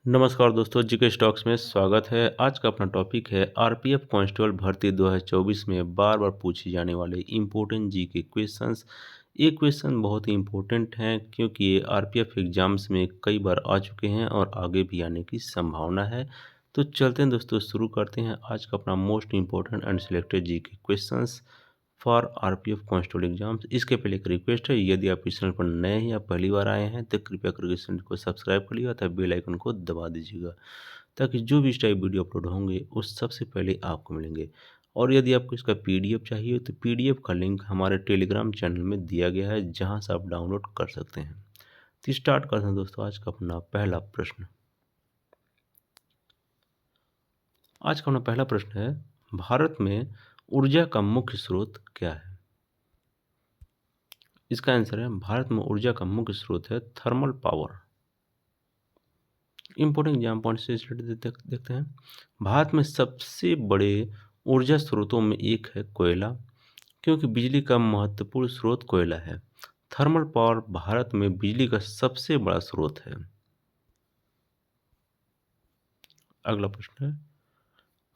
नमस्कार दोस्तों, GK stocks में स्वागत है। आज का अपना टॉपिक है आरपीएफ कांस्टेबल भर्ती 2024 में बार बार पूछे जाने वाले इम्पोर्टेंट जीके क्वेश्चंस। ये क्वेश्चन बहुत ही इम्पोर्टेंट हैं क्योंकि ये आरपीएफ एग्जाम्स में कई बार आ चुके हैं और आगे भी आने की संभावना है। तो चलते हैं दोस्तों, शुरू करते हैं आज का अपना most important and selected GK questions for RPF constable exams. इसके पहले एक रिक्वेस्ट है, यदि आप इस चैनल पर नए हैं या पहली बार आए हैं तो कृपया करके इस चैनल को सब्सक्राइब कर लिया तथा बेल आइकन को दबा दीजिएगा ताकि जो भी इस टाइप वीडियो अपलोड होंगे उस सबसे पहले आपको मिलेंगे। और यदि आपको इसका पीडीएफ चाहिए तो पीडीएफ का लिंक हमारे टेलीग्राम चैनल में दिया गया है, जहां से आप डाउनलोड कर सकते हैं। तो स्टार्ट करते हैं दोस्तों आज का अपना पहला प्रश्न। आज का अपना पहला प्रश्न है, भारत में ऊर्जा का मुख्य स्रोत क्या है? इसका आंसर है, भारत में ऊर्जा का मुख्य स्रोत है thermal power. Important exam point से देखते हैं। भारत में सबसे बड़े ऊर्जा स्रोतों में एक है कोयला, क्योंकि बिजली का महत्वपूर्ण स्रोत कोयला है। थर्मल पावर भारत में बिजली का सबसे बड़ा स्रोत है। अगला प्रश्न है,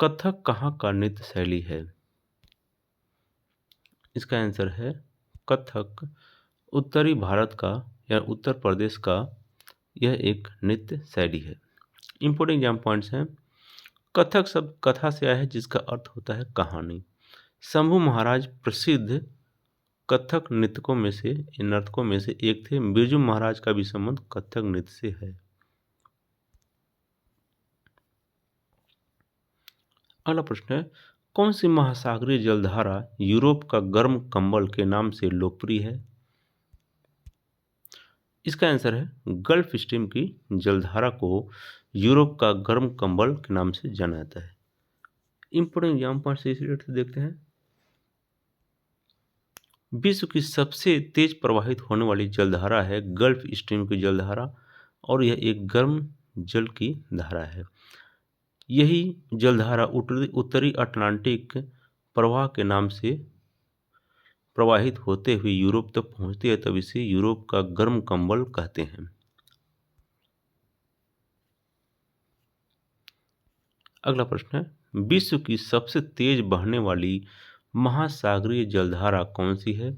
कथक कहाँ का नृत्य शैली है? इसका आंसर है, कथक उत्तरी भारत का या उत्तर प्रदेश का यह एक नृत्य शैली है। इंपोर्टेंट एग्जाम पॉइंट्स हैं। कथक शब्द कथा से आया है, जिसका अर्थ होता है कहानी। शंभू महाराज प्रसिद्ध कथक नर्तकों में से एक थे। बिरजू महाराज का भी संबंध कथक नृत्य से है। अगला प्रश्न है, कौन सी महासागरीय जलधारा यूरोप का गर्म कंबल के नाम से लोकप्रिय है? इसका आंसर है, गल्फ स्ट्रीम की जलधारा को यूरोप का गर्म कंबल के नाम से जाना जाता है। इंपोर्टेंट एग्जाम पॉइंट से इसी से देखते हैं। विश्व की सबसे तेज प्रवाहित होने वाली जलधारा है गल्फ स्ट्रीम की जलधारा, और यह एक गर्म जल की धारा है। यही जलधारा उत्तरी अटलांटिक प्रवाह के नाम से प्रवाहित होते हुए यूरोप तक पहुंचती है, तब इसे यूरोप का गर्म कंबल कहते हैं। अगला प्रश्न है, विश्व की सबसे तेज बहने वाली महासागरीय जलधारा कौन सी है?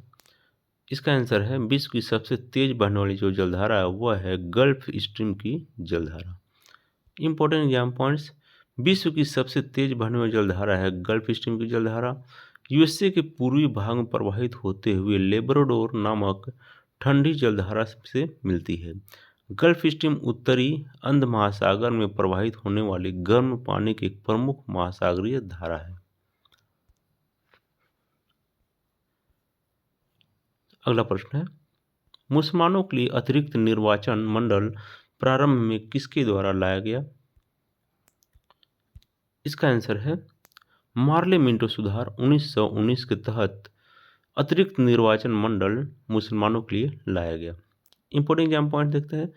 इसका आंसर है, विश्व की सबसे तेज बहने वाली जो जलधारा है वह है गल्फ स्ट्रीम की जलधारा। इंपॉर्टेंट एग्जाम पॉइंट्स, विश्व की सबसे तेज बहने वाली जलधारा है गल्फ स्ट्रीम की जलधारा। यूएसए के पूर्वी भाग में प्रवाहित होते हुए लेब्राडोर नामक ठंडी जलधारा से मिलती है। गल्फ स्ट्रीम उत्तरी अंध महासागर में प्रवाहित होने वाली गर्म पानी की एक प्रमुख महासागरीय धारा है। अगला प्रश्न है, मुसलमानों के लिए अतिरिक्त निर्वाचन मंडल प्रारंभ में किसके द्वारा लाया गया? इसका आंसर है, मार्ले मिंटो सुधार 1919 के तहत अतिरिक्त निर्वाचन मंडल मुसलमानों के लिए लाया गया। इंपोर्टेंट एग्जाम पॉइंट देखते हैं।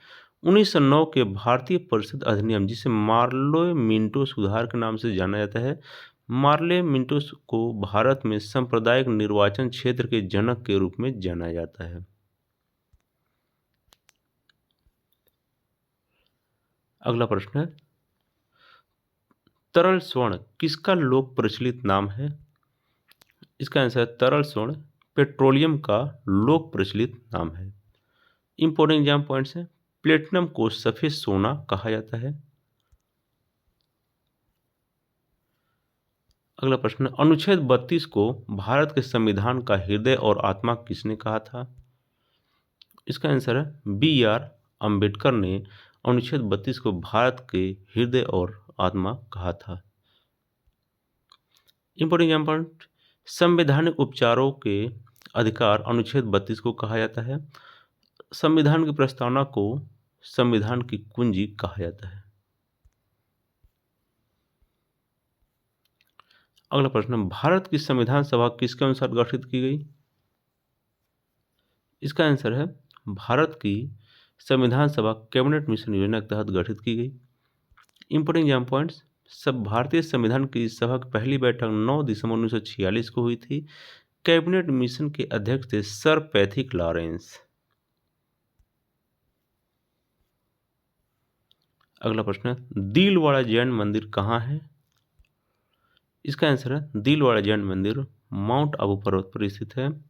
1909 के भारतीय परिषद अधिनियम, जिसे मार्ले मिंटो सुधार के नाम से जाना जाता है, मार्ले मिंटो को भारत में सांप्रदायिक निर्वाचन क्षेत्र के जनक के रूप में जाना जाता है। अगला प्रश्न है, तरल स्वर्ण किसका लोक प्रचलित नाम है? इसका आंसर है, तरल स्वर्ण पेट्रोलियम का लोक प्रचलित नाम है। इंपोर्टेंट एग्जाम पॉइंट्स हैं। प्लेटिनम को सफेद सोना कहा जाता है। अगला प्रश्न, अनुच्छेद 32 को भारत के संविधान का हृदय और आत्मा किसने कहा था? इसका आंसर है, B.R. अम्बेडकर ने अनुच्छेद 32 को भारत के हृदय और आत्मा कहा था। इंपोर्टेंट एग्जाम पॉइंट, संवैधानिक उपचारों के अधिकार अनुच्छेद 32 को कहा जाता है। संविधान की प्रस्तावना को संविधान की कुंजी कहा जाता है। अगला प्रश्न, भारत की संविधान सभा किसके अनुसार गठित की गई? इसका आंसर है, भारत की संविधान सभा कैबिनेट मिशन योजना के तहत गठित की गई। इंपोर्टेंट एग्जाम पॉइंट्स, सब भारतीय संविधान की सभा की पहली बैठक 9 दिसंबर 1946 को हुई थी। कैबिनेट मिशन के अध्यक्ष थे सर पैथिक लॉरेंस। अगला प्रश्न है, दिलवाड़ा जैन मंदिर कहाँ है? इसका आंसर है दिलवाड़ा जैन मंदिर माउंट आबू पर्वत पर स्थित है।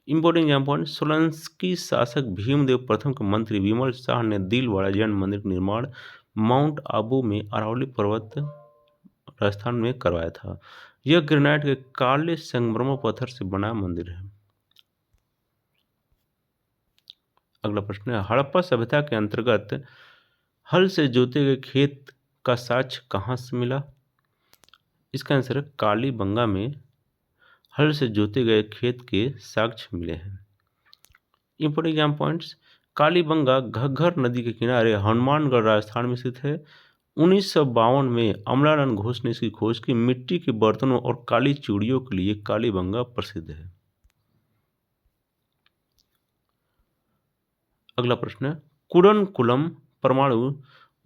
इंपॉर्टेंट एग्जाम पॉइंट, सोलंकी शासक भीमदेव प्रथम के मंत्री विमल शाह ने दिलवाड़ा जैन मंदिर का निर्माण माउंट आबू में अरावली पर्वत राजस्थान में करवाया था। यह ग्रेनाइट के काले संगमरमर पत्थर से बना मंदिर है। अगला प्रश्न है, हड़प्पा सभ्यता के अंतर्गत हल से जोते गए खेत का साक्ष्य कहाँ से मिला? इसका आंसर है कालीबंगा में हल से जोते गए खेत के साक्ष्य मिले हैं। Important exam points, Kalibangan Ghaggar नदी के किनारे हनुमानगढ़ राजस्थान में स्थित है। 1952 में अमलानंद घोष ने इसकी खोज की। मिट्टी के बर्तनों और काली चूड़ियों के लिए कालीबंगा प्रसिद्ध है। अगला प्रश्न है, कुडनकुलम परमाणु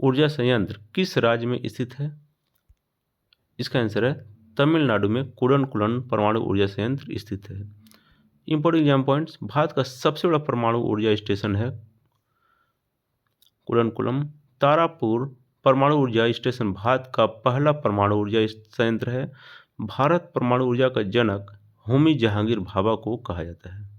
ऊर्जा संयंत्र किस राज्य में स्थित है? इसका आंसर है तमिलनाडु में कुडनकुलम परमाणु ऊर्जा संयंत्र स्थित है। इंपॉर्टेंट एग्जाम पॉइंट्स, भारत का सबसे बड़ा परमाणु ऊर्जा स्टेशन है कुडनकुलम। तारापुर परमाणु ऊर्जा स्टेशन भारत का पहला परमाणु ऊर्जा संयंत्र है। भारत परमाणु ऊर्जा का जनक होमी जहांगीर भाभा को कहा जाता है।